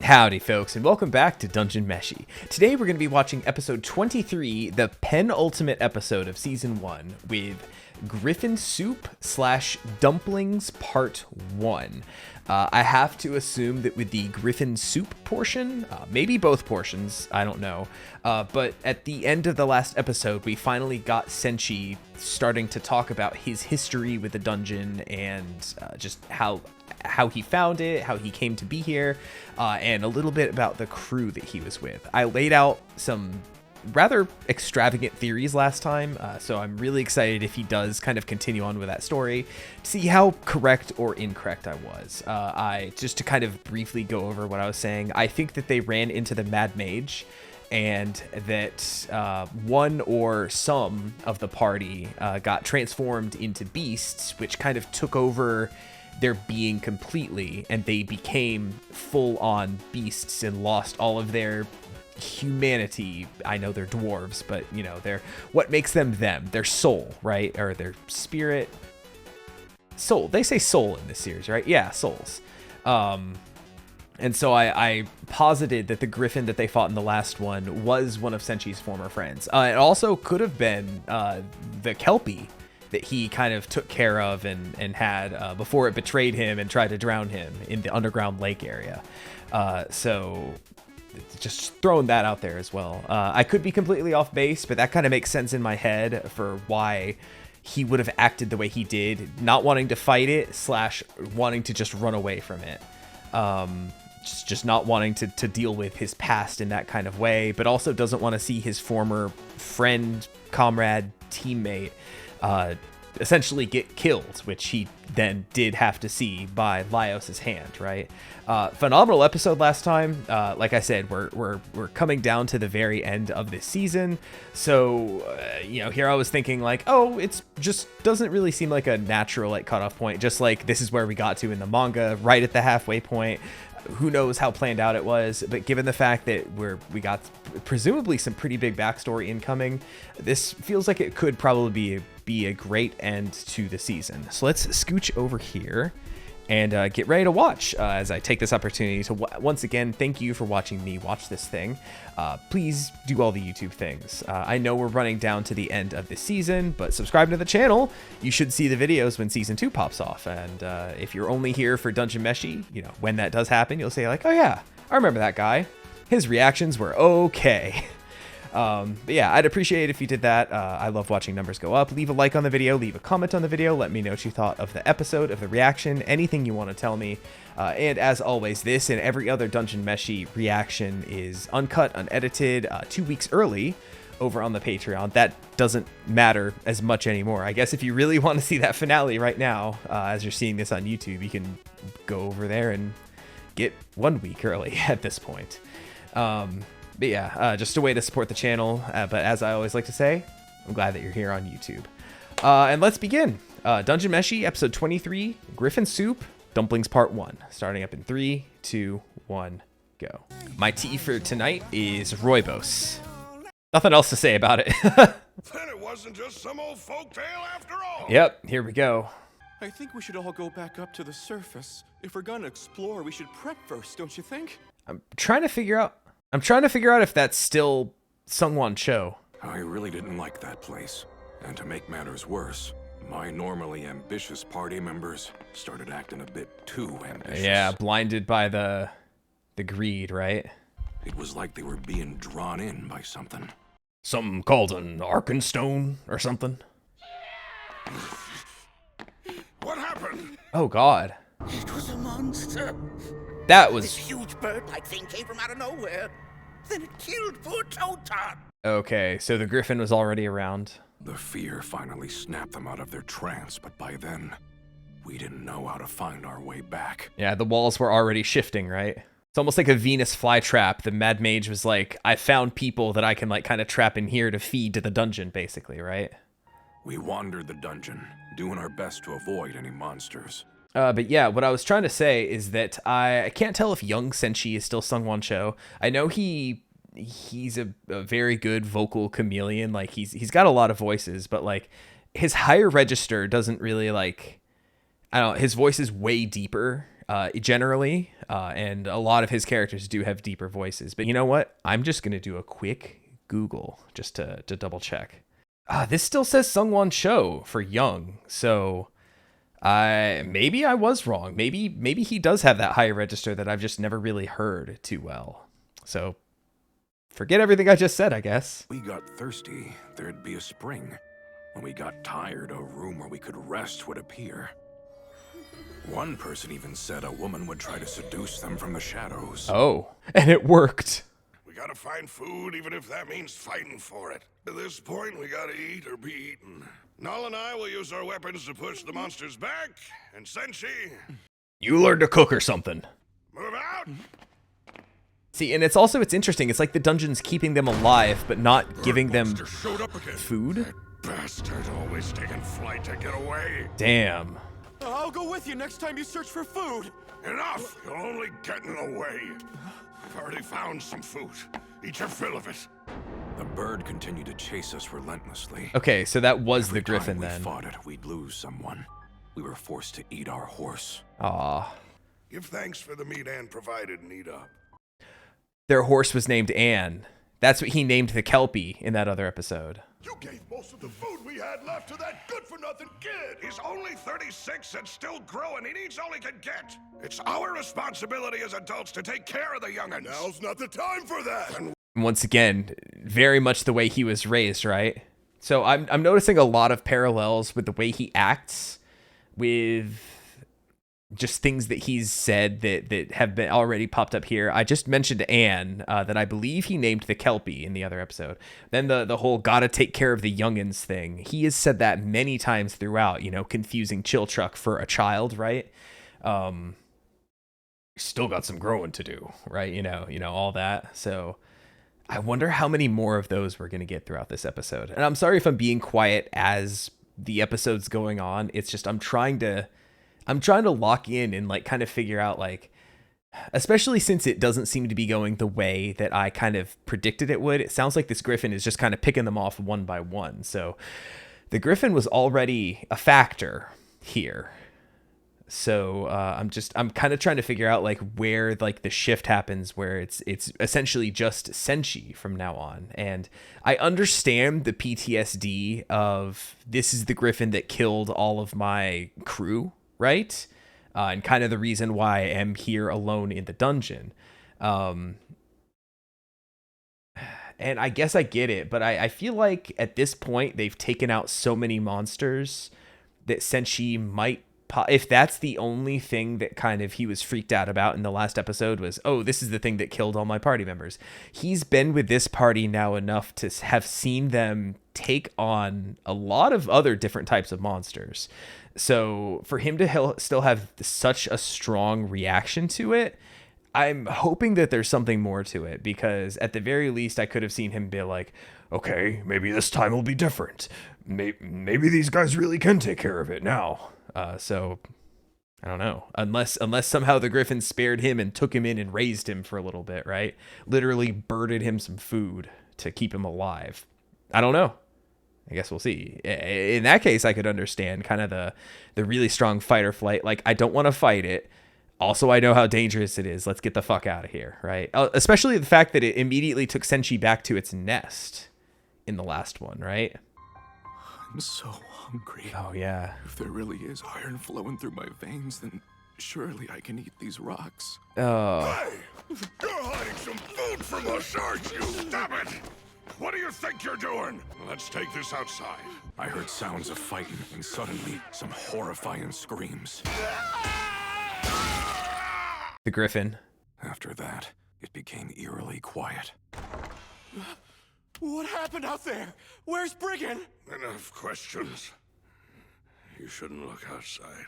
Howdy folks, and welcome back to Dungeon Meshi. Today we're going to be watching episode 23, the penultimate episode of season 1, with Griffin Soup / Dumplings Part 1. I have to assume that with the Griffin Soup portion, maybe both portions, I don't know, but at the end of the last episode, we finally got Senshi starting to talk about his history with the dungeon and just how he found it, how he came to be here, and a little bit about the crew that he was with. I laid out some rather extravagant theories last time, so I'm really excited if he does kind of continue on with that story, to see how correct or incorrect I was. Just to kind of briefly go over what I was saying, I think that they ran into the Mad Mage, and that one or some of the party got transformed into beasts, which kind of took over their being completely, and they became full-on beasts and lost all of their humanity. I know they're dwarves, but you know, they're what makes them their soul, right? Or their spirit. Soul. They say soul in this series, right? Yeah, souls. And so I posited that the griffin that they fought in the last one was one of Senshi's former friends. It also could have been the Kelpie that he kind of took care of and had before it betrayed him and tried to drown him in the underground lake area. So just throwing that out there as well. I could be completely off base, but that kind of makes sense in my head for why he would have acted the way he did, not wanting to fight it / wanting to just run away from it. Just not wanting to deal with his past in that kind of way, but also doesn't want to see his former friend, comrade, teammate essentially get killed, which he then did have to see by Laios's hand, right? Phenomenal episode last time. Like I said, we're coming down to the very end of this season, so you know, here I was thinking like, oh, it's just doesn't really seem like a natural like cutoff point, just like this is where we got to in the manga, right at the halfway point. Who knows how planned out it was, but given the fact that we got presumably some pretty big backstory incoming, this feels like it could probably be a great end to the season. So let's scooch over here and get ready to watch as I take this opportunity to once again thank you for watching me watch this thing. Please do all the YouTube things. I know we're running down to the end of the season, but subscribe to the channel. You should see the videos when season 2 pops off. And if you're only here for Dungeon Meshi, you know, when that does happen, you'll say like, oh yeah, I remember that guy. His reactions were okay. But yeah, I'd appreciate it if you did that. I love watching numbers go up. Leave a like on the video, leave a comment on the video, let me know what you thought of the episode, of the reaction, anything you want to tell me. And as always, this and every other Dungeon Meshi reaction is uncut, unedited, 2 weeks early over on the Patreon. That doesn't matter as much anymore. I guess if you really want to see that finale right now, as you're seeing this on YouTube, you can go over there and get 1 week early at this point. But yeah, just a way to support the channel. But as I always like to say, I'm glad that you're here on YouTube. And let's begin. Dungeon Meshi, episode 23, Griffin Soup, Dumplings Part 1. Starting up in 3, 2, 1, go. My tea for tonight is rooibos. Nothing else to say about it. Then it wasn't just some old folktale after all. Yep, here we go. I think we should all go back up to the surface. If we're gonna explore, we should prep first, don't you think? I'm trying to figure out if that's still Sungwon Cho. I really didn't like that place. And to make matters worse, my normally ambitious party members started acting a bit too ambitious. Yeah, blinded by the greed, right? It was like they were being drawn in by something. Something called an Arkenstone or something. What happened? Oh God. It was a monster. That was... This huge bird-like thing came from out of nowhere. Then it killed poor Toad. Okay, so the griffin was already around. The fear finally snapped them out of their trance, but by then, we didn't know how to find our way back. Yeah, the walls were already shifting, right? It's almost like a Venus flytrap. The Mad Mage was like, I found people that I can like kind of trap in here to feed to the dungeon, basically, right? We wandered the dungeon, doing our best to avoid any monsters. But yeah, what I was trying to say is that I can't tell if young Senshi is still Sungwon Cho. I know he's a very good vocal chameleon. Like he's got a lot of voices, but like his higher register doesn't really like, I don't know, his voice is way deeper. generally, and a lot of his characters do have deeper voices. But you know what? I'm just going to do a quick Google just to double check. This still says Sungwon Cho for young, so maybe I was wrong. Maybe he does have that higher register that I've just never really heard too well. So forget everything I just said, I guess. We got thirsty, there'd be a spring. When we got tired, a room where we could rest would appear. One person even said a woman would try to seduce them from the shadows. Oh, and it worked. We gotta find food, even if that means fighting for it. At this point, we gotta eat or be eaten. Null and I will use our weapons to push the monsters back, and Senshi, You learned to cook or something. move out! See, and it's interesting. It's like the dungeon's keeping them alive, but not giving them Monster showed up again. food. Bastard always taking flight to get away. Damn. I'll go with you next time you search for food. Enough! You'll only get in the way. I've already found some food. Eat your fill of it. The bird continued to chase us relentlessly. Okay, so that was the Every time griffin we then. fought it, we'd lose someone. We were forced to eat our horse. Aw. Give thanks for the meat Ann provided and eat up. Their horse was named Anne. That's what he named the Kelpie in that other episode. You gave most of the food we had left to that good-for-nothing kid. He's only 36 and still growing. He needs all he can get. It's our responsibility as adults to take care of the young'uns. Now's not the time for that. And Once again, very much the way he was raised, right? So I'm noticing a lot of parallels with the way he acts, with just things that he's said that have been already popped up here. I just mentioned Anne, that I believe he named the Kelpie in the other episode. Then the whole gotta take care of the youngins thing. He has said that many times throughout, confusing chill truck for a child, right? Still got some growing to do, right? All that. So I wonder how many more of those we're going to get throughout this episode. And I'm sorry if I'm being quiet as the episode's going on. It's just I'm trying to lock in and kind of figure out especially since it doesn't seem to be going the way that I kind of predicted it would. It sounds like this griffin is just kind of picking them off one by one. So the griffin was already a factor here. So I'm kind of trying to figure out where the shift happens, where it's essentially just Senshi from now on. And I understand the PTSD of this is the griffin that killed all of my crew, right? And kind of the reason why I am here alone in the dungeon. And I guess I get it, but I feel like at this point they've taken out so many monsters that Senshi might, if that's the only thing that kind of he was freaked out about in the last episode was, oh, this is the thing that killed all my party members. He's been with this party now enough to have seen them take on a lot of other different types of monsters. So for him to still have such a strong reaction to it, I'm hoping that there's something more to it, because at the very least I could have seen him be like, okay, maybe this time will be different. Maybe these guys really can take care of it now. So I don't know, unless somehow the griffin spared him and took him in and raised him for a little bit, right? Literally birded him some food to keep him alive. I don't know. I guess we'll see. In that case, I could understand kind of the really strong fight or flight. I don't want to fight it. Also, I know how dangerous it is. Let's get the fuck out of here, right? Especially the fact that it immediately took Senshi back to its nest in the last one, right? I'm so hungry. Oh, yeah. If there really is iron flowing through my veins, then surely I can eat these rocks. Oh. hey, you're hiding some food from us, aren't you? Stop it! What do you think you're doing? Let's take this outside. I heard sounds of fighting, and suddenly, some horrifying screams. The griffin. After that, it became eerily quiet. What happened out there? Where's Brigand? Enough questions. You shouldn't look outside.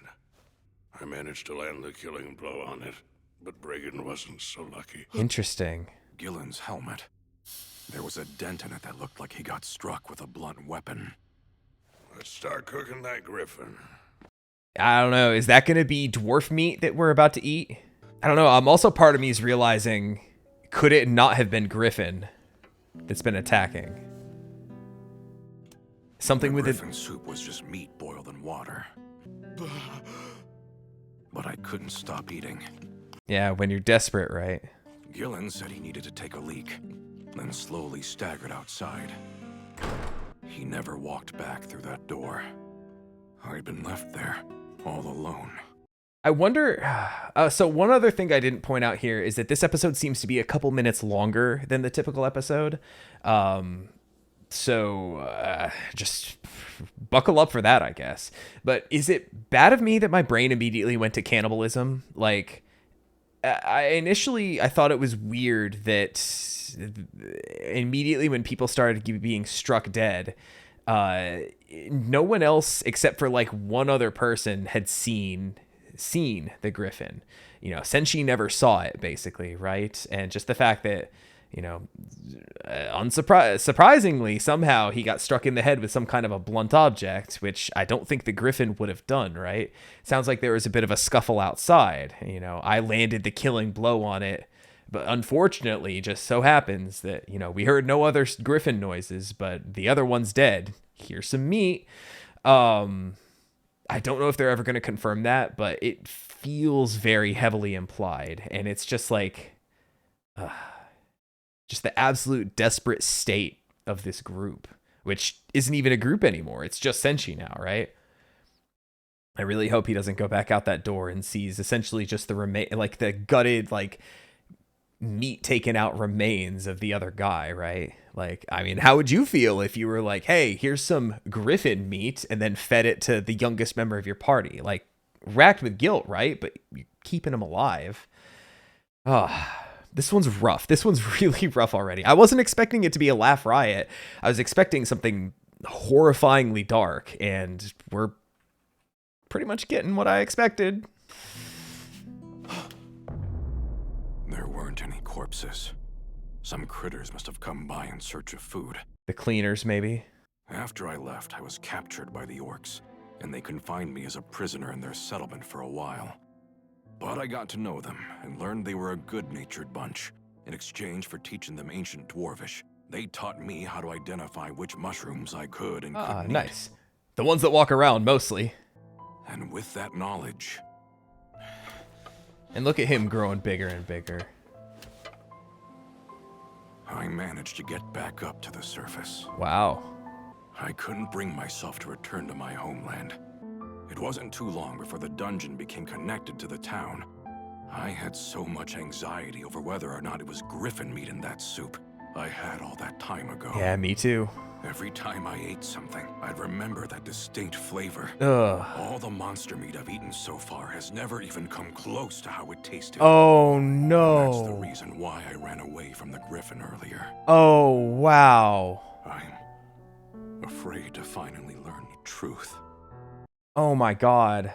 I managed to land the killing blow on it, but Brigand wasn't so lucky. Interesting. Gillen's helmet. There was a dent in it that looked like he got struck with a blunt weapon. Let's start cooking that griffin. I don't know. Is that going to be dwarf meat that we're about to eat? I don't know. I'm also, part of me is realizing, could it not have been Griffin that's been attacking? Something with it. Griffin soup was just meat boiled in water. but I couldn't stop eating. Yeah, when you're desperate, right? Gillen said he needed to take a leak, then slowly staggered outside. He never walked back through that door. I'd been left there, all alone. I wonder, so one other thing I didn't point out here is that this episode seems to be a couple minutes longer than the typical episode. Just buckle up for that, I guess. But is it bad of me that my brain immediately went to cannibalism? Like, I thought it was weird that immediately when people started being struck dead, no one else except for like one other person had seen the griffin. You know, Senshi never saw it, basically, right? And just the fact that, you know, surprisingly, somehow he got struck in the head with some kind of a blunt object, which I don't think the griffin would have done, right? Sounds like there was a bit of a scuffle outside. You know, I landed the killing blow on it, but unfortunately, it just so happens that, you know, we heard no other griffin noises, but the other one's dead. Here's some meat. I don't know if they're ever going to confirm that, but it feels very heavily implied. And it's just like, just the absolute desperate state of this group, which isn't even a group anymore. It's just Senshi now, right? I really hope he doesn't go back out that door and sees essentially just the gutted, like, meat taken out remains of the other guy, right? Like, I mean, how would you feel if you were like, hey, here's some griffin meat, and then fed it to the youngest member of your party? Like, racked with guilt, right? But you're keeping him alive. This one's rough. This one's really rough already. I wasn't expecting it to be a laugh riot. I was expecting something horrifyingly dark, and we're pretty much getting what I expected. There weren't any corpses. Some critters must have come by in search of food. The cleaners, maybe? After I left, I was captured by the orcs, and they confined me as a prisoner in their settlement for a while. But I got to know them, and learned they were a good-natured bunch. In exchange for teaching them ancient Dwarvish, they taught me how to identify which mushrooms I could and couldn't eat. Nice. The ones that walk around, mostly. And with that knowledge... And look at him growing bigger and bigger. I managed to get back up to the surface. Wow. I couldn't bring myself to return to my homeland. It wasn't too long before the dungeon became connected to the town. I had so much anxiety over whether or not it was griffin meat in that soup. I had all that time ago. Yeah, me too. Every time I ate something, I'd remember that distinct flavor. Ugh. All the monster meat I've eaten so far has never even come close to how it tasted. Oh, no. That's the reason why I ran away from the griffin earlier. Oh, wow. I'm afraid to finally learn the truth. Oh, my God.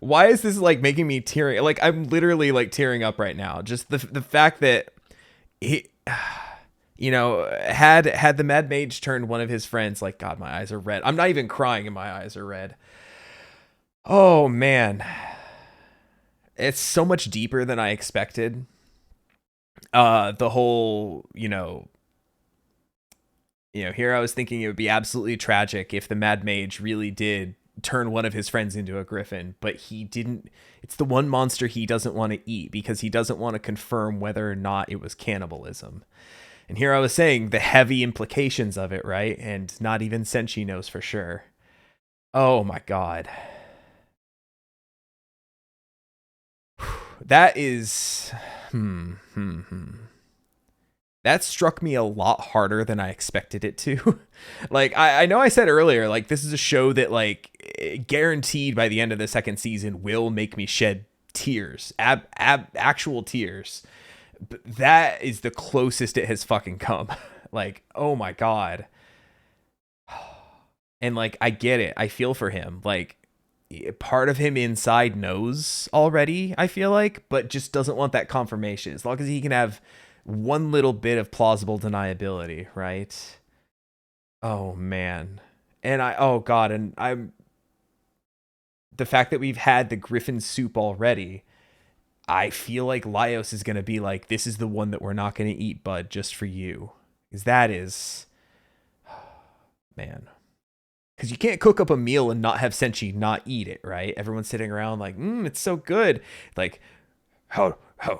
Why is this like making me tearing? Like, I'm literally like tearing up right now. Just the fact that he, you know, had the Mad Mage turned one of his friends, like, God, my eyes are red. I'm not even crying and my eyes are red. Oh, man. It's so much deeper than I expected. The whole, you know, here I was thinking it would be absolutely tragic if the Mad Mage really did turn one of his friends into a griffin, but he didn't. It's the one monster he doesn't want to eat because he doesn't want to confirm whether or not it was cannibalism. And here I was saying the heavy implications of it, right? And not even Senshi knows for sure. Oh my God. That is... That struck me a lot harder than I expected it to. Like, I know I said earlier, like, this is a show that, like, guaranteed by the end of the second season will make me shed tears. Actual tears. But that is the closest it has fucking come. Like, oh my God. And, like, I get it. I feel for him. Like, part of him inside knows already, I feel like, but just doesn't want that confirmation. As long as he can have one little bit of plausible deniability, right? Oh, man. And oh God, and I'm... The fact that we've had the griffin soup already, I feel like Laios is going to be like, this is the one that we're not going to eat, bud, just for you. Because that is... Man. Because you can't cook up a meal and not have Senshi not eat it, right? Everyone's sitting around like, it's so good. Like,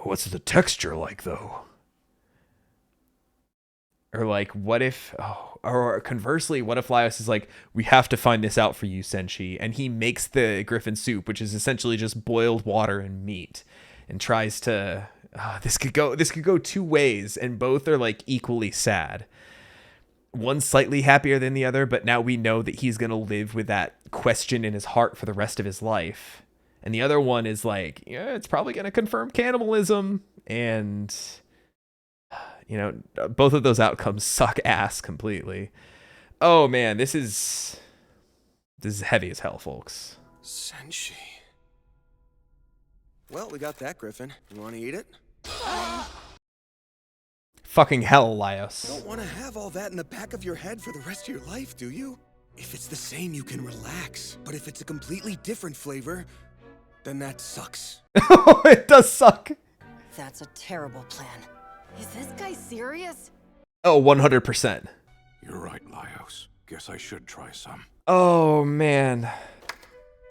what's the texture like, though? Or like, what if, or conversely, what if Laios is like, we have to find this out for you, Senshi. And he makes the griffin soup, which is essentially just boiled water and meat, and tries to, this could go two ways, and both are like equally sad. One's slightly happier than the other, but now we know that he's going to live with that question in his heart for the rest of his life. And the other one is like, yeah, it's probably going to confirm cannibalism. And, both of those outcomes suck ass completely. Oh, man, this is heavy as hell, folks. Senshi. Well, we got that, Griffin. You want to eat it? Fucking hell, Laios. You don't want to have all that in the back of your head for the rest of your life, do you? If it's the same, you can relax. But if it's a completely different flavor, then that sucks. It does suck. That's a terrible plan. Is this guy serious? Oh, 100%. You're right, Laios. Guess I should try some. Oh, man.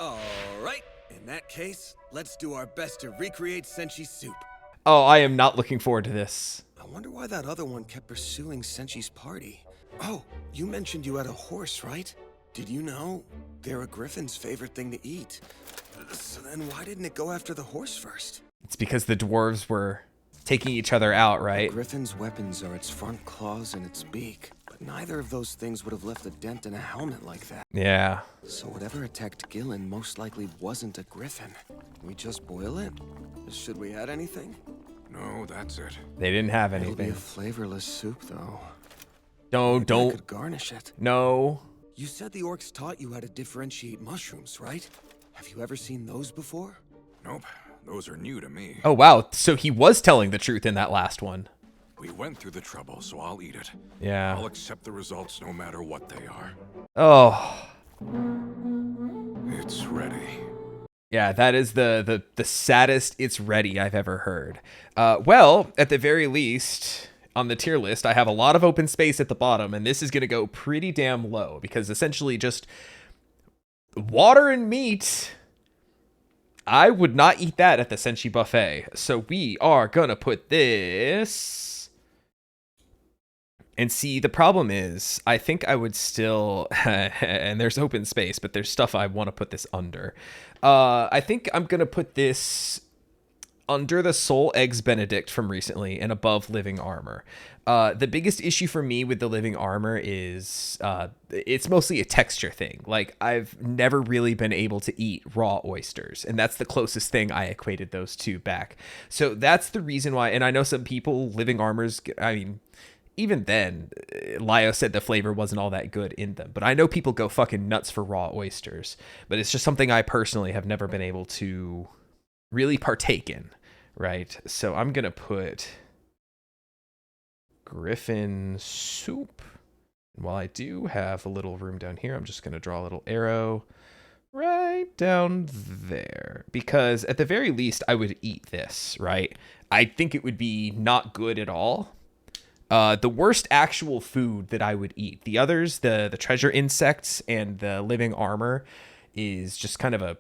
All right. In that case, let's do our best to recreate Senshi's soup. Oh, I am not looking forward to this. I wonder why that other one kept pursuing Senshi's party. Oh, you mentioned you had a horse, right? Did you know they're a griffin's favorite thing to eat? So then why didn't it go after the horse first? It's because the dwarves were taking each other out, right? The griffin's weapons are its front claws and its beak, but neither of those things would have left a dent in a helmet like that. Yeah. So whatever attacked Gillen most likely wasn't a griffin. Can we just boil it? Should we add anything? No, that's it. They didn't have It'll be anything. a flavorless soup, though. I Don't. could garnish it. No. You said the orcs taught you how to differentiate mushrooms, right? Have you ever seen those before? Nope, those are new to me. Oh, wow. So he was telling the truth in that last one. We went through the trouble, so I'll eat it. Yeah. I'll accept the results no matter what they are. Oh. It's ready. Yeah, that is the saddest it's ready I've ever heard. Well, at the very least, on the tier list, I have a lot of open space at the bottom, and this is going to go pretty damn low, because essentially just water and meat, I would not eat that at the Senshi buffet. So we are going to put this... And see, the problem is, I think I would still, and there's open space, but there's stuff I want to put this under. I think I'm going to put this under the Soul Eggs Benedict from recently and above Living Armor. The biggest issue for me with the Living Armor is it's mostly a texture thing. Like, I've never really been able to eat raw oysters, and that's the closest thing I equated those two back. So that's the reason why, and I know some people, Living Armors, I mean... Even then, Laios said the flavor wasn't all that good in them. But I know people go fucking nuts for raw oysters. But it's just something I personally have never been able to really partake in, right? So I'm going to put Griffin soup. And while I do have a little room down here, I'm just going to draw a little arrow right down there. Because at the very least, I would eat this, right? I think it would be not good at all. The worst actual food that I would eat. The others, the treasure insects and the living armor, is just kind of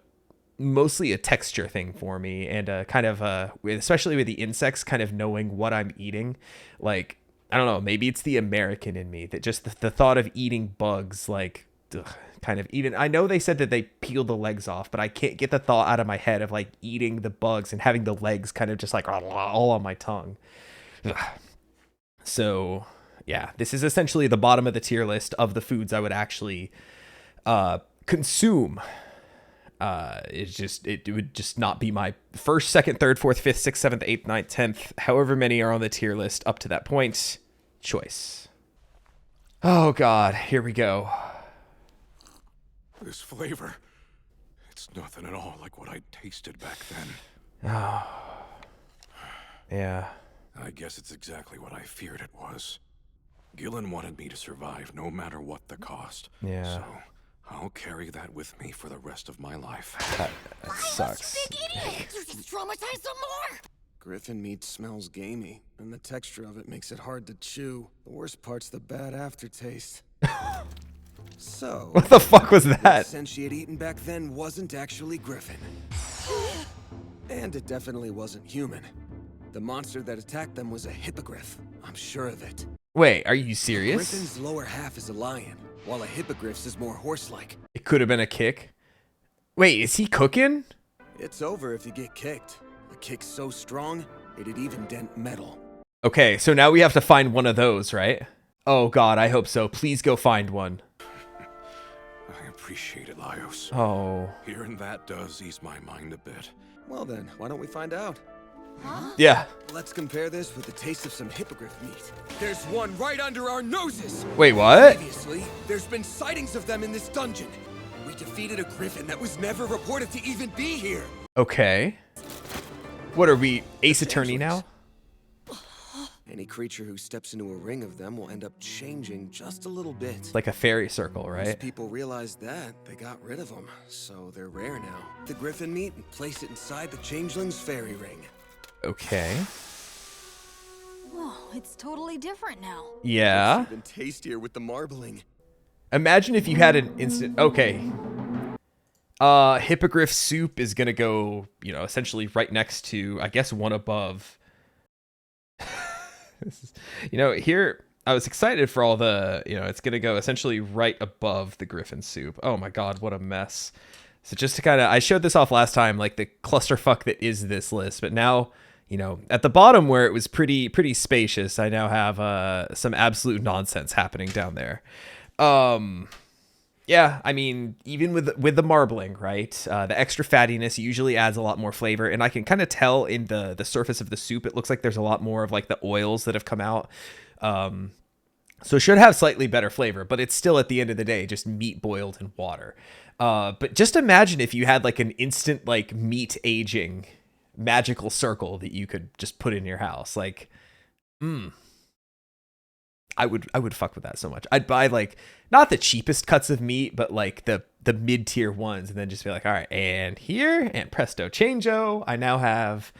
mostly a texture thing for me, and kind of especially with the insects, kind of knowing what I'm eating. Like, I don't know, maybe it's the American in me that just the thought of eating bugs, like, kind of even. I know they said that they peel the legs off, but I can't get the thought out of my head of like eating the bugs and having the legs kind of just like all on my tongue. Ugh. So, yeah, this is essentially the bottom of the tier list of the foods I would actually consume. It would just not be my first, second, third, fourth, fifth, sixth, seventh, eighth, ninth, 10th, however many are on the tier list up to that point, choice. Oh, God, here we go. This flavor, it's nothing at all like what I tasted back then. Oh, yeah. I guess it's exactly what I feared it was. Gillen wanted me to survive no matter what the cost. Yeah. So I'll carry that with me for the rest of my life. That sucks. You big idiot! You just traumatized them more! Griffin meat smells gamey, and the texture of it makes it hard to chew. The worst part's the bad aftertaste. So, What the fuck was what that? Senshi had eaten back then wasn't actually Griffin. And it definitely wasn't human. The monster that attacked them was a hippogriff. I'm sure of it. Wait, are you serious? Griffin's lower half is a lion, while a hippogriff's is more horse-like. It could have been a kick. Wait, is he cooking? It's over if you get kicked. A kick so strong, it'd even dent metal. Okay, so now we have to find one of those, right? Oh god, I hope so. Please go find one. I appreciate it, Laios. Oh. Hearing that does ease my mind a bit. Well then, why don't we find out? Yeah. Let's compare this with the taste of some hippogriff meat. There's one right under our noses! Wait, what? Previously, there's been sightings of them in this dungeon. We defeated a griffin that was never reported to even be here. Okay. What are we, Ace Attorney now? Any creature who steps into a ring of them will end up changing just a little bit. Like a fairy circle, Once right? people realized that, they got rid of them, so they're rare now. The griffin meat and place it inside the changeling's fairy ring. Okay. Oh, it's totally different now. Yeah. It's even tastier with the marbling. Imagine if you had an instant. Okay. Hippogriff soup is gonna go, essentially right next to, I guess, one above. Here I was excited for all the, it's gonna go essentially right above the griffin soup. Oh my god, what a mess. So just to kind of, I showed this off last time, like the clusterfuck that is this list, but now, at the bottom where it was pretty spacious, I now have some absolute nonsense happening down there. Yeah, I mean, even with the marbling, right? The extra fattiness usually adds a lot more flavor, and I can kind of tell in the surface of the soup, it looks like there's a lot more of like the oils that have come out. So it should have slightly better flavor, but it's still at the end of the day just meat boiled in water. But just imagine if you had like an instant like meat aging magical circle that you could just put in your house. Like, I would fuck with that so much. I'd buy like not the cheapest cuts of meat, but like the mid-tier ones, and then just be like, all right, and here, and presto changeo, I now have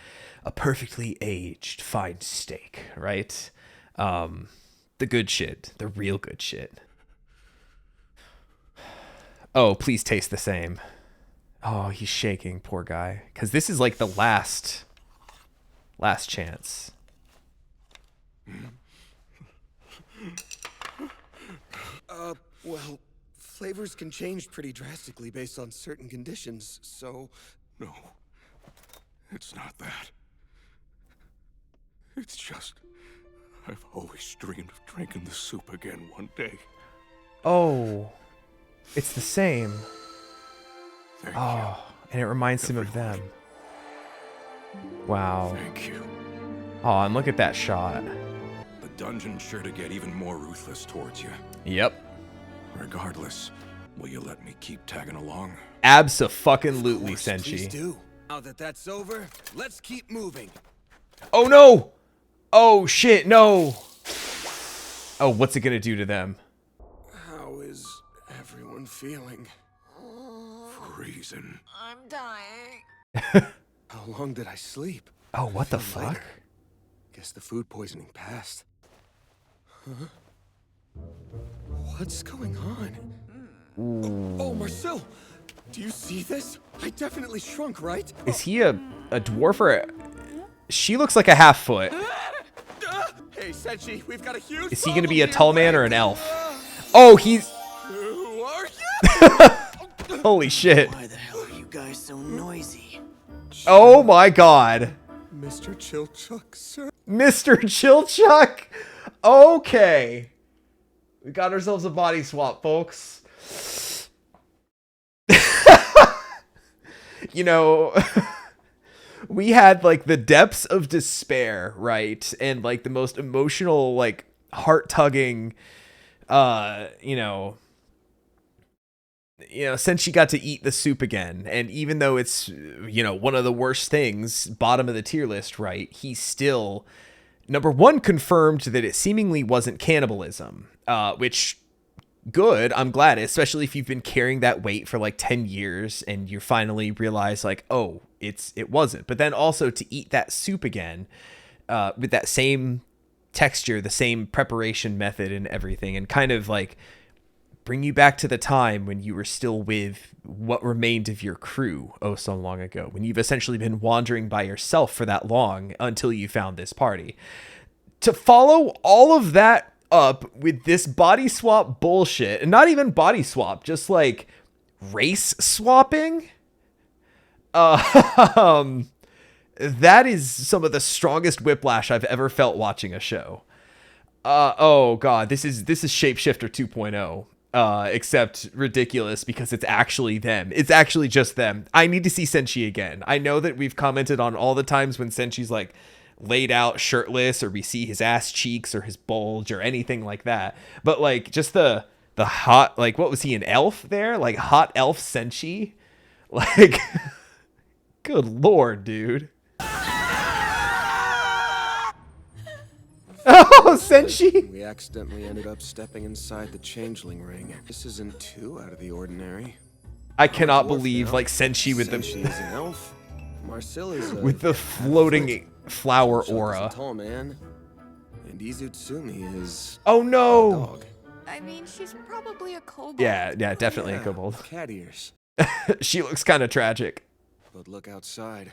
a perfectly aged fine steak, right? The good shit, the real good shit. Oh, please taste the same. Oh, he's shaking, poor guy, because this is like the last chance. Well, flavors can change pretty drastically based on certain conditions, so... No, it's not that. It's just, I've always dreamed of drinking the soup again one day. Oh, it's the same. Thank Oh, and it reminds him of them. Wow. you. Thank you. Oh, and look at that shot. The dungeon's sure to get even more ruthless towards you. Yep. Regardless, will you let me keep tagging along? Abso-fucking-lutely, Of course, please Senshi. do. Now that that's over, let's keep moving. Oh no! Oh shit, no! Oh, what's it gonna do to them? How is everyone feeling? Freezing. I'm dying. How long did I sleep? Oh, what the Feel fuck? lighter. Guess the food poisoning passed. Huh? What's going on? Oh, Marcel! Do you see this? I definitely shrunk, right? Is he a dwarf or a... She looks like a half foot. Hey, Senshi, we've got a huge... Is he gonna be a problem tall here, man or right? an elf? Oh, he's... Who are you? Holy shit. Why the hell are you guys so noisy? Oh my god. Mr. Chilchuk, sir. Mr. Chilchuk? Okay. We got ourselves a body swap, folks. We had like the depths of despair, right? And like the most emotional, like heart-tugging, since she got to eat the soup again. And even though it's, one of the worst things, bottom of the tier list, right? He still, number one, confirmed that it seemingly wasn't cannibalism, which good. I'm glad, especially if you've been carrying that weight for like 10 years and you finally realize like, oh, it wasn't. But then also to eat that soup again, with that same texture, the same preparation method and everything, and kind of like bring you back to the time when you were still with what remained of your crew oh so long ago, when you've essentially been wandering by yourself for that long until you found this party. To follow all of that up with this body swap bullshit, and not even body swap, just like race swapping, that is some of the strongest whiplash I've ever felt watching a show. Oh god, this is Shapeshifter 2.0, except ridiculous because it's actually them. It's actually just them. I need to see Senshi again. I know that we've commented on all the times when Senshi's like laid out shirtless, or we see his ass cheeks or his bulge or anything like that. But like just the hot, like, what was he, an elf there? Like hot elf Senshi? Like, good lord, dude. Oh, Senshi! We accidentally ended up stepping inside the changeling ring. This isn't too out of the ordinary. I cannot believe, like, Senshi with Senshi is an elf. Marcel is a with the floating flower Chuck is a aura. tall man. And Izutsumi is Oh a no! dog. I mean, she's probably a kobold. Yeah, definitely a kobold. Cat ears. She looks kind of tragic. But look outside.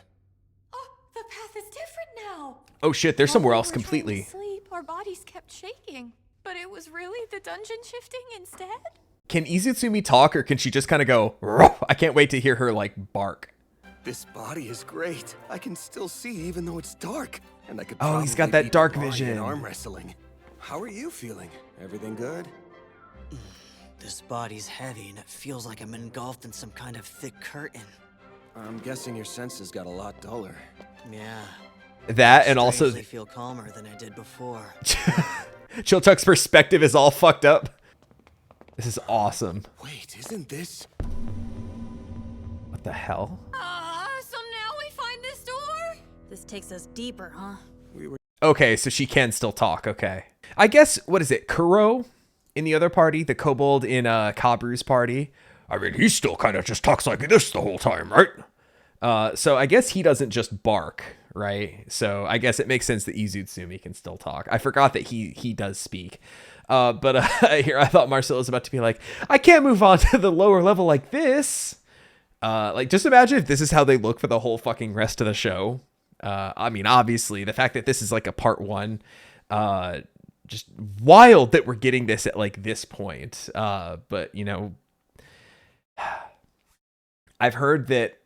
Oh, the path is different now. Oh shit, there's While somewhere we else were trying to completely. sleep, our bodies kept shaking. But it was really the dungeon shifting instead? Can Izutsumi talk, or can she just kind of go, "Ruff"? I can't wait to hear her, like, bark. This body is great. I can still see even though it's dark. And I could Oh, he's got probably that beat dark Mario in vision. arm wrestling. How are you feeling? Everything good? This body's heavy and it feels like I'm engulfed in some kind of thick curtain. I'm guessing your senses got a lot duller. Yeah. That, and also I feel calmer than I did before. Chiltuck's perspective is all fucked up. This is awesome. Wait, isn't this? What the hell? So now we find this door? This takes us deeper, huh? Okay, so she can still talk. Okay. I guess, what is it? Kuro in the other party? The kobold in Kabru's party? I mean, he still kind of just talks like this the whole time, right? So I guess he doesn't just bark, right? So I guess it makes sense that Izutsumi can still talk. I forgot that he does speak. But here I thought Marcel was about to be like, I can't move on to the lower level like this. Like, just imagine if this is how they look for the whole fucking rest of the show. I mean, obviously, the fact that this is like a part one, just wild that we're getting this at like this point. But, you know, I've heard that,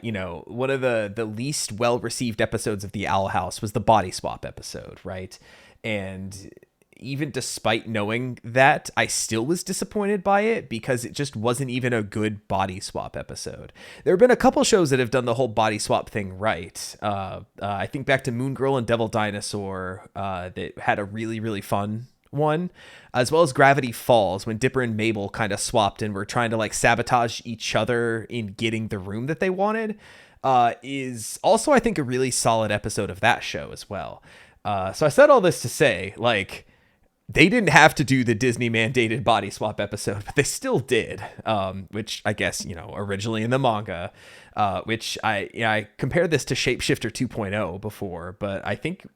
you know, one of the least well-received episodes of the Owl House was the body swap episode, right? And even despite knowing that, I still was disappointed by it because it just wasn't even a good body swap episode. There have been a couple shows that have done the whole body swap thing right. I think back to Moon Girl and Devil Dinosaur that had a really, really fun one, as well as Gravity Falls, when Dipper and Mabel kind of swapped and were trying to like sabotage each other in getting the room that they wanted, is also, I think, a really solid episode of that show as well. So I said all this to say, like, they didn't have to do the Disney mandated body swap episode, but they still did, which I guess, you know, originally in the manga, which I compared this to Shapeshifter 2.0 before, but I think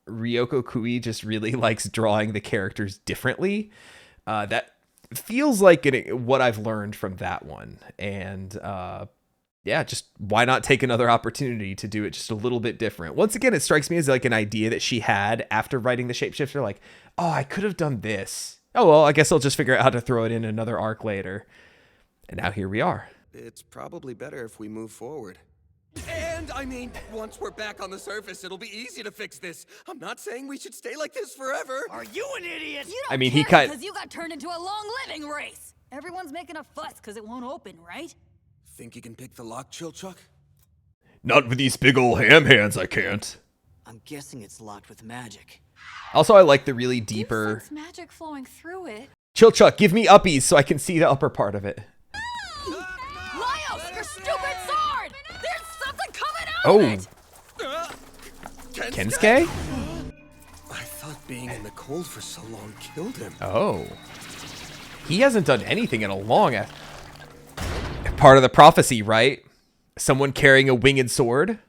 Ryoko Kui just really likes drawing the characters differently. That feels like what I've learned from that one. And yeah, just why not take another opportunity to do it just a little bit different? Once again, it strikes me as like an idea that she had after writing the Shapeshifter, like, oh, I could have done this. Oh, well, I guess I'll just figure out how to throw it in another arc later. And now here we are. It's probably better if we move forward. And, I mean, once we're back on the surface, it'll be easy to fix this. I'm not saying we should stay like this forever. Are you an idiot? You don't I mean, care he cut. because you got turned into a long living race. Everyone's making a fuss because it won't open, right? Think you can pick the lock, Chilchuck? Not with these big old ham hands, I can't. I'm guessing it's locked with magic. Also, I like the really deeper. Sense magic flowing through it. Chilchuck, give me uppies so I can see the upper part of it. Lyos, your stupid sword! There's something coming out Oh, of it! Kensuke? I thought being in the cold for so long killed him. Oh. He hasn't done anything in a long... Part of the prophecy, right? Someone carrying a winged sword?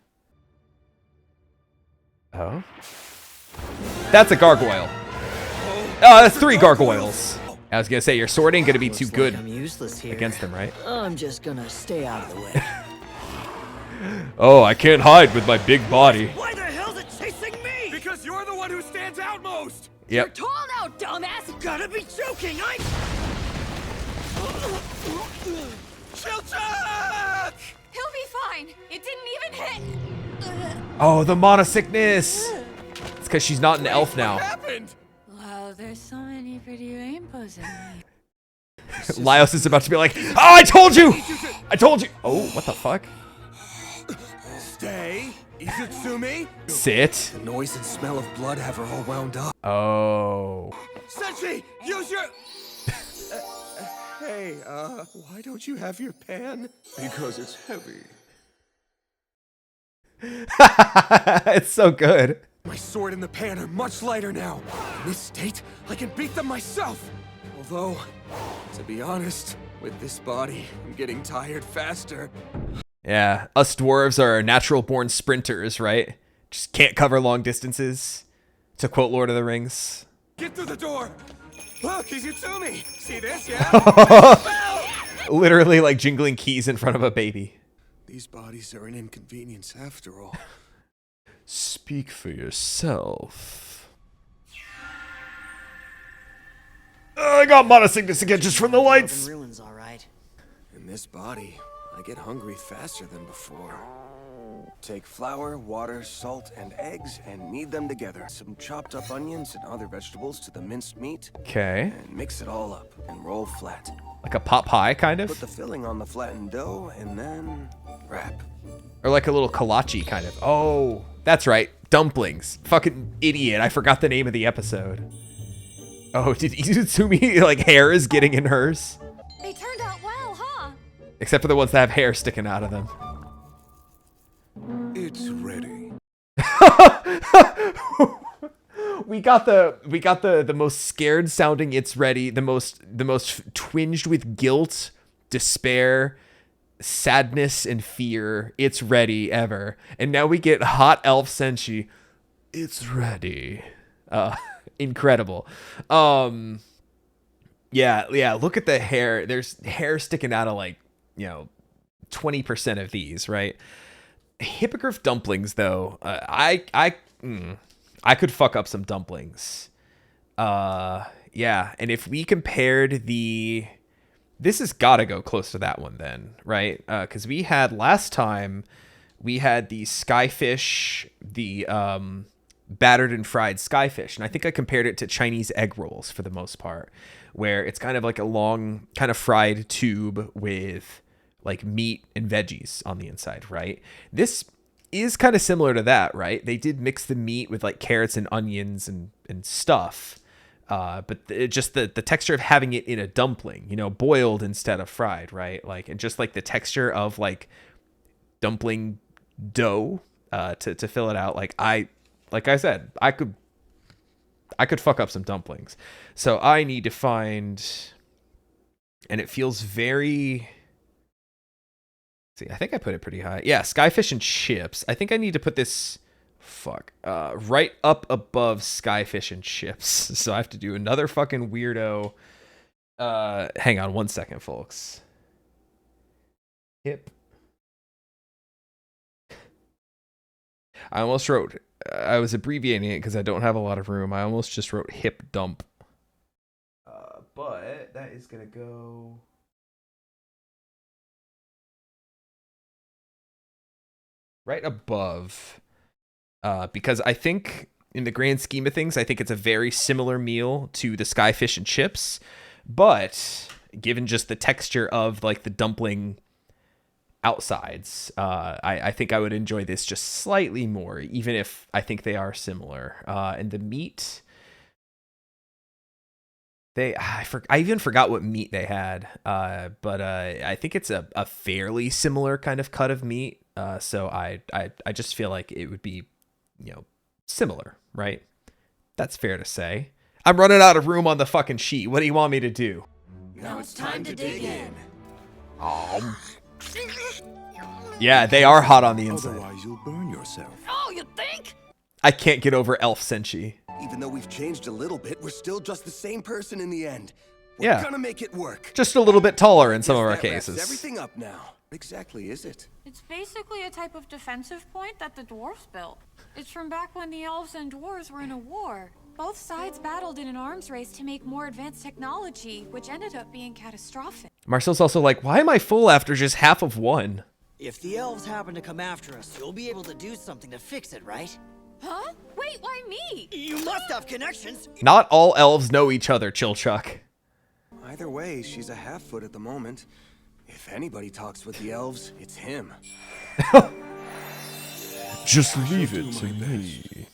Oh. That's a gargoyle. That's 3 gargoyles. I was gonna say your sword ain't gonna be Looks too like good I'm useless here. against them, right? I'm just gonna stay out of the way. Oh, I can't hide with my big body. Why the hell's it chasing me? Because you're the one who stands out most! Yep. Tall now, dumbass! Gotta be joking! Chilchuck! He'll be fine. It didn't even hit. Oh, the mana sickness. It's because she's not an elf now. What happened? Wow, there's so many pretty rainbows in me. Laios is about to be like, oh, I told you! I told you! Oh, what the fuck? Stay. Izitsumi? Sit. The noise and smell of blood have her all wound up. Oh. Senshi, use your... Hey, why don't you have your pan? Because it's heavy. It's so good. My sword and the pan are much lighter now. In this state, I can beat them myself. Although, to be honest, with this body, I'm getting tired faster. Yeah, us dwarves are natural born sprinters, right? Just can't cover long distances. To quote Lord of the Rings. Get through the door! Look, Izitsumi! See this, yeah? Literally like jingling keys in front of a baby. These bodies are an inconvenience after all. Speak for yourself. I got mana sickness again just from the lights. Ruins, all right. In this body, I get hungry faster than before. Take flour, water, salt, and eggs and knead them together. Some chopped up onions and other vegetables to the minced meat. Okay. And mix it all up and roll flat. Like a pot pie, kind Put of? the filling on the flattened dough and then wrap. Or like a little kolache, kind of. Oh, that's right. Dumplings. Fucking idiot. I forgot the name of the episode. Oh, did Izitsumi, like, hair is getting in hers? They turned out well, huh? Except for the ones that have hair sticking out of them. It's ready. We got the most scared sounding "it's ready," the most twinged with guilt, despair, sadness, and fear "it's ready" ever. And now we get hot elf Senshi. It's ready. Incredible. Yeah, look at the hair. There's hair sticking out of like, 20% of these, right? Hippogriff dumplings, though, I could fuck up some dumplings. Yeah, and if we compared this has got to go close to that one then, right? Because we had last time, we had the skyfish, the battered and fried skyfish, and I think I compared it to Chinese egg rolls for the most part, where it's kind of like a long kind of fried tube with like meat and veggies on the inside, right? This is kind of similar to that, right? They did mix the meat with like carrots and onions and stuff, but just the texture of having it in a dumpling, boiled instead of fried, right? Like, and just like the texture of like dumpling dough to fill it out. Like I said, I could fuck up some dumplings. So I need to find, and it feels very, see, I think I put it pretty high. Yeah, skyfish and chips. I think I need to put this, right up above skyfish and chips. So I have to do another fucking weirdo. Hang on one second, folks. Hip. I almost wrote, I was abbreviating it because I don't have a lot of room. I almost just wrote hip dump. But that is going to go right above. Because I think in the grand scheme of things, I think it's a very similar meal to the skyfish and chips. But given just the texture of like the dumpling outsides, I think I would enjoy this just slightly more, even if I think they are similar. And the meat, I even forgot what meat they had, but I think it's a fairly similar kind of cut of meat. So I just feel like it would be, similar, right? That's fair to say. I'm running out of room on the fucking sheet. What do you want me to do? Now it's time to dig in. Yeah, they are hot on the inside. Otherwise, you'll burn yourself. Oh, you think? I can't get over Elf Senshi. Even though we've changed a little bit, we're still just the same person in the end. Yeah. We're gonna make it work. Just a little bit taller in some of our That wraps cases. everything up now. What exactly is it? It's basically a type of defensive point that the dwarves built. It's from back when the elves and dwarves were in a war. Both sides battled in an arms race to make more advanced technology, which ended up being catastrophic. Marcel's also like, why am I full after just half of one? If the elves happen to come after us, you'll be able to do something to fix it, right? Huh? Wait, why me? You must have connections! Not all elves know each other, Chilchuck. Either way, she's a half-foot at the moment. If anybody talks with the elves, it's him. Just leave it to me.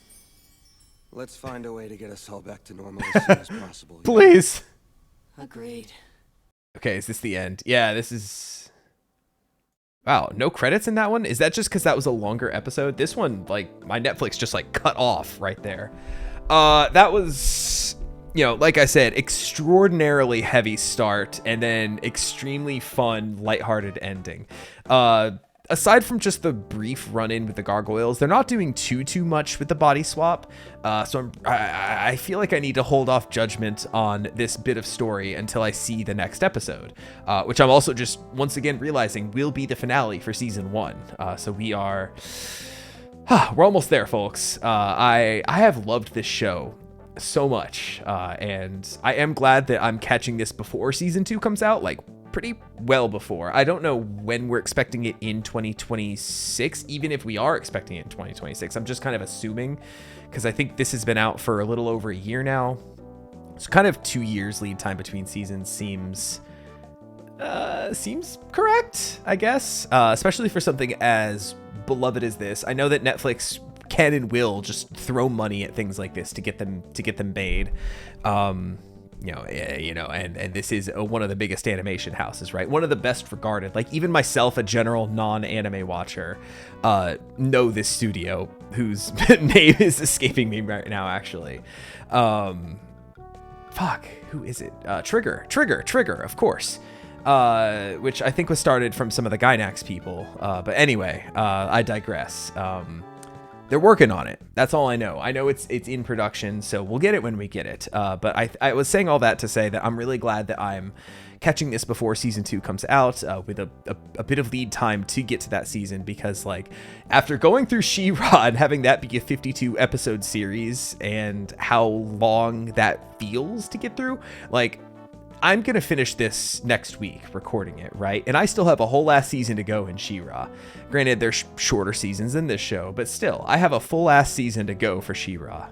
Let's find a way to get us all back to normal as soon as possible. Please. Agreed. Okay, is this the end? Yeah, this is... Wow, no credits in that one? Is that just because that was a longer episode? This one, like, my Netflix just, like, cut off right there. That was, you know, like I said, extraordinarily heavy start and then extremely fun, lighthearted ending. Aside from just the brief run-in with the gargoyles, they're not doing too much with the body swap. So I feel like I need to hold off judgment on this bit of story until I see the next episode, which I'm also just once again realizing will be the finale for season 1. So we are, we're almost there, folks. I have loved this show so much, and I am glad that I'm catching this before season 2 comes out, like pretty well before. I don't know when we're expecting it in 2026, even if we are expecting it in 2026. I'm just kind of assuming, because I think this has been out for a little over a year now. So kind of 2 years lead time between seasons seems correct, I guess, especially for something as beloved as this. I know that Netflix can and will just throw money at things like this to get them made. And this is one of the biggest animation houses, right? One of the best regarded. Like, even myself, a general non-anime watcher, know this studio, whose name is escaping me right now, actually. Fuck, who is it? Trigger, of course. Which I think was started from some of the Gainax people. But anyway, I digress. They're working on it. That's all I know. I know it's in production, so we'll get it when we get it. But I was saying all that to say that I'm really glad that I'm catching this before season 2 comes out, with a bit of lead time to get to that season, because like after going through She-Ra and having that be a 52 episode series and how long that feels to get through, like I'm going to finish this next week recording it, right? And I still have a whole last season to go in She-Ra. Granted, there's shorter seasons than this show, but still, I have a full ass season to go for She-Ra.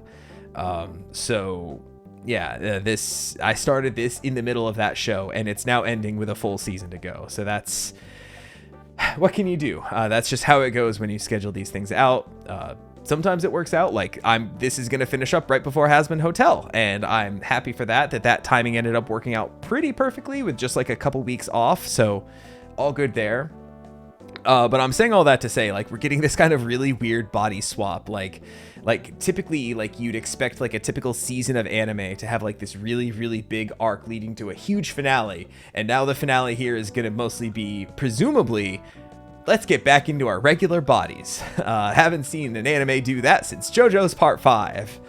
So yeah, I started this in the middle of that show, and it's now ending with a full season to go. So that's, what can you do? That's just how it goes when you schedule these things out. Sometimes it works out. Like this is going to finish up right before Hazbin Hotel, and I'm happy for that timing ended up working out pretty perfectly with just like a couple weeks off. So all good there. But I'm saying all that to say, like, we're getting this kind of really weird body swap. Like typically, like you'd expect like a typical season of anime to have like this really, really big arc leading to a huge finale. And now the finale here is going to mostly be, presumably, let's get back into our regular bodies. Haven't seen an anime do that since JoJo's Part 5.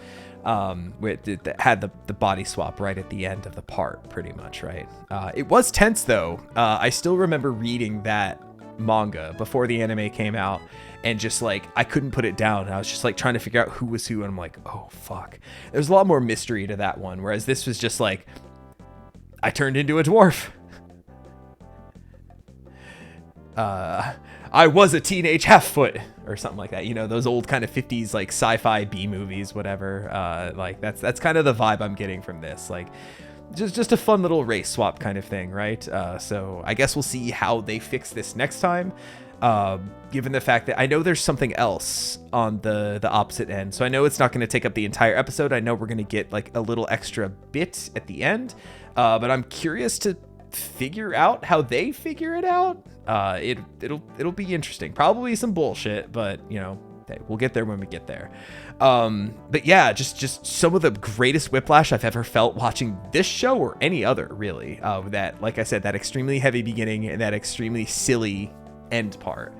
It had the body swap right at the end of the part, pretty much, right? It was tense, though. I still remember reading that manga before the anime came out, and just like I couldn't put it down. I was just like trying to figure out who was who, and I'm like, oh fuck. There's a lot more mystery to that one, whereas this was just like, I turned into a dwarf. I was a teenage half-foot or something like that, you know, those old kind of 50s like sci-fi B movies, whatever. Like that's kind of the vibe I'm getting from this. Like just a fun little race swap kind of thing, right? So I guess we'll see how they fix this next time, given the fact that I know there's something else on the opposite end. So I know it's not going to take up the entire episode. I know we're going to get like a little extra bit at the end, but I'm curious to figure out how they figure it out. It'll be interesting. Probably some bullshit, but you know, hey, we'll get there when we get there. But yeah, just some of the greatest whiplash I've ever felt watching this show or any other, really. That, like I said, that extremely heavy beginning and that extremely silly end part.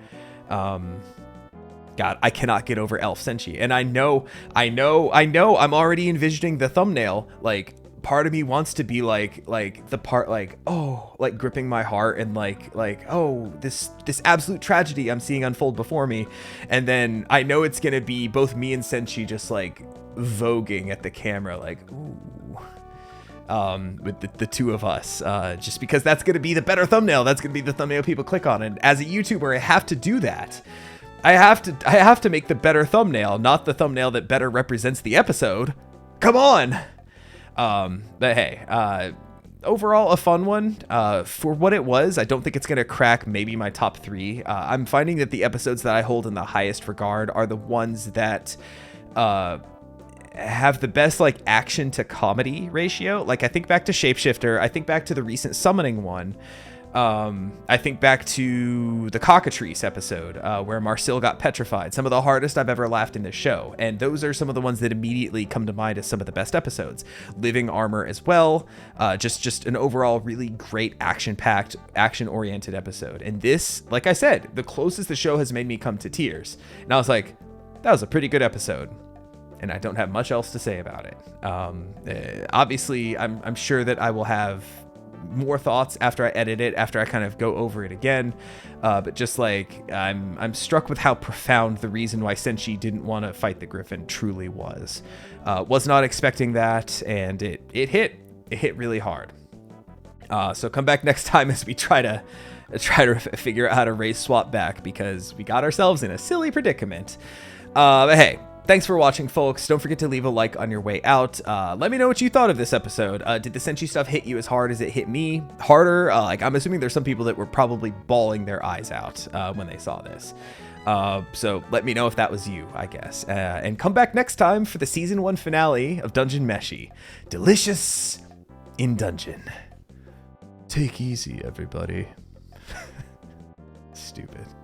God, I cannot get over Elf Senshi, and I know I'm already envisioning the thumbnail like part of me wants to be like the part like, oh, like gripping my heart and like oh, this absolute tragedy I'm seeing unfold before me. And then I know it's gonna be both me and Senshi just like voguing at the camera like, ooh, with the two of us, just because that's gonna be the better thumbnail. That's gonna be the thumbnail people click on. And as a YouTuber, I have to do that. I have to make the better thumbnail, not the thumbnail that better represents the episode. Come on. But hey, overall a fun one. For what it was, I don't think it's gonna crack maybe my top 3. I'm finding that the episodes that I hold in the highest regard are the ones that have the best like action to comedy ratio. Like I think back to Shapeshifter, I think back to the recent summoning one. I think back to the Cockatrice episode, where Marcel got petrified, some of the hardest I've ever laughed in this show. And those are some of the ones that immediately come to mind as some of the best episodes. Living Armor as well. Just an overall really great action-packed, action-oriented episode. And this, like I said, the closest the show has made me come to tears. And I was like, that was a pretty good episode. And I don't have much else to say about it. Obviously, I'm sure that I will have more thoughts after I edit it, after I kind of go over it again. But just like, I'm struck with how profound the reason why Senshi didn't want to fight the Griffin truly was. Was not expecting that, and it hit really hard. So come back next time as we try to figure out how to race swap back, because we got ourselves in a silly predicament. But hey, thanks for watching, folks. Don't forget to leave a like on your way out. Let me know what you thought of this episode. Did the Senshi stuff hit you as hard as it hit me? Harder? Like, I'm assuming there's some people that were probably bawling their eyes out when they saw this. So let me know if that was you, I guess. And come back next time for the Season 1 finale of Dungeon Meshi. Delicious in Dungeon. Take easy, everybody. Stupid.